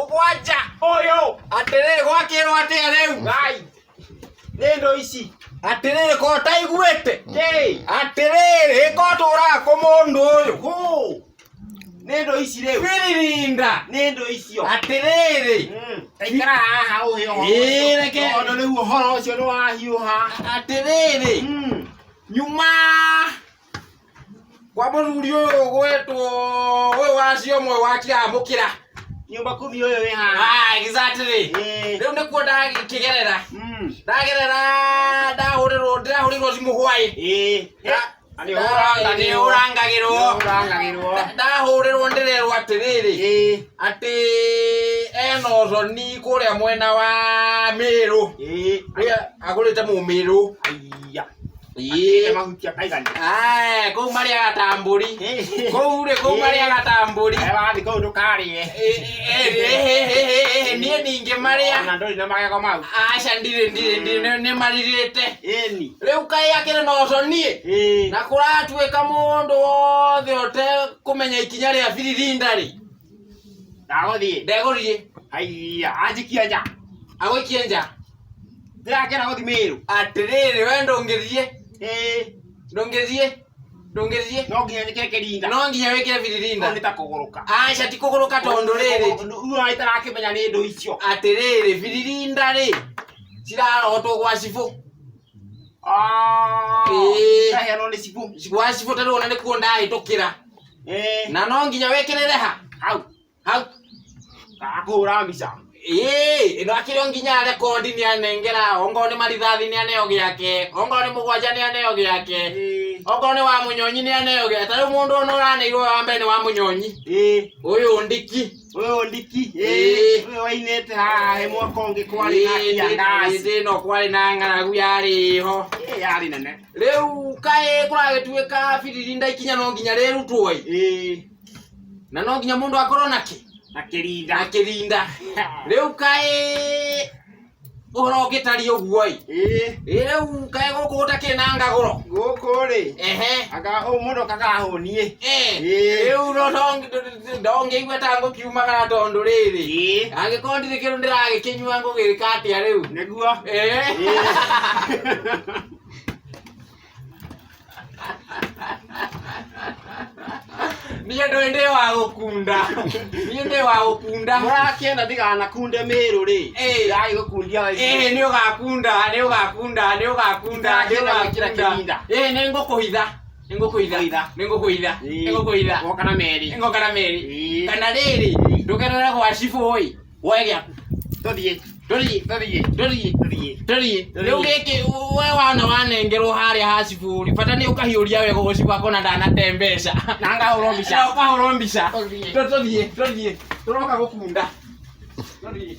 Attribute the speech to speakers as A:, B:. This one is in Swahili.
A: mũgwanja
B: ũyũ
A: atĩrĩrĩ gwakĩrwo atĩa rĩu
B: ngai nendo ici
A: atĩrĩrĩ ko taiguĩte
B: kĩ
A: atĩrĩrĩ ko tũraga kũ mũndũ ũyũ
B: hũ nendo ici rĩu
A: Firirinda
B: nendo icio
A: atĩrĩrĩ
B: taikara haha ũhĩo
A: reke
B: tondũ rĩu ũhoro ũcio nĩ wahiũha
A: atĩrĩrĩ nyuma kwa mũthuri ũyũ gwĩtwo ũyũ wacio ũmwe wakĩamũkĩra
B: nyũmba kumi ũyũ wĩ haha
A: exactly rĩu nĩkuo ndakĩgerera ndagerera ndahũrĩrwo thimũ hwaĩ nĩũrangagĩrwo ndahũrĩrwo ndĩrerwo atĩrĩrĩ atĩ ena ũthoni kũrĩa mwena wa Mĩrũ agũrĩte Mũmĩrũ
B: mahutia kaigani
A: kũu marĩ agatambũri kũu marĩ agatambũri
B: wathi kũu ndũkarĩe
A: niĩ ningĩ marĩa
B: na ndũrĩ na magego mau
A: aca ndirĩ nĩ marirĩte
B: ĩni
A: rĩu kaĩ akĩrĩ na ũthoni na kũratuĩka mũndũ wothe ũtekũmenya ikinya rĩa Firirinda rĩ
B: ndagũthiĩ
A: ndegũthiĩ
B: haiya anjikia nja
A: agũikie nja
B: ndĩrakĩra gũthi Mĩrũ
A: atĩrĩrĩ we ndũngĩthiĩ
B: no nginya njĩkĩre Kĩrinda
A: no nginya wĩkĩre Firirinda
B: nĩ ta kũgũrũka
A: aca ti kũgũrũka tondũ rĩrĩ
B: uga itarakĩmenya nĩ ndũ icio
A: atĩrĩrĩ Firirinda rĩ cirarotwo gwa cibũ
B: ndaheanwo nĩ cibũ
A: gwa cibũ tondũ ona nĩkuo ndahĩtũkĩra na no nginya wĩkĩrĩre ha hau
B: gakũhũra mbica
A: ĩno akĩrĩ nginya rekondi nĩanengera ongorwo nĩ marithathi nĩaneo gĩake ongorwo nĩ mũgwanja nĩaneo gĩake ongorwo nĩ wa Mũnyonyi nĩaneo gĩake ta rĩu mũndũ ona ũraneirwo wa mbere nĩ wa Mũnyonyi ũyũ ndiki
B: ũyũ wainĩte haha he mwaka ũngĩ kwarĩ na kiangaci
A: ĩno kwarĩ na ng'aragu yarĩ ho
B: yarĩ nene
A: rĩu kaĩ kũragĩtuĩka Firirinda ikinya no nginya rĩrutwo na no nginya mũndũ akorwo nake
B: na Kĩrinda
A: rĩu kaĩ ũhoro ũngĩtaria ũguo rĩu kaĩ gũkũ gũtakĩrĩ na ngagũro
B: gũkũ rĩ anga mũndũ kakahũnie
A: rĩu ndongĩigua ta ngũkiumagara tondũ rĩrĩ angĩkorwo ndirĩ kĩndũ ndĩragĩkĩnyua ngũgĩka atĩa rĩu
B: nĩguo
A: niĩ ndĩ wa gũkunda
B: mũrakĩenda ndiganakunde Mĩrũ rĩ ndagĩ gũkundia
A: nĩũgakunda nĩngũkũhitha
B: ngoka na merĩ
A: kana rĩrĩ ndũgerere gwa cibũ woe gĩaku tũthiĩ rĩu gĩkĩ we wana wanengerwo harĩa ha cibũ bata nĩ ũkahiũria wega gũ cibũ akona ndanate mbeca
B: na ngahũrwo mbica
A: tũthiĩ tũroka gũkunda tũthiĩ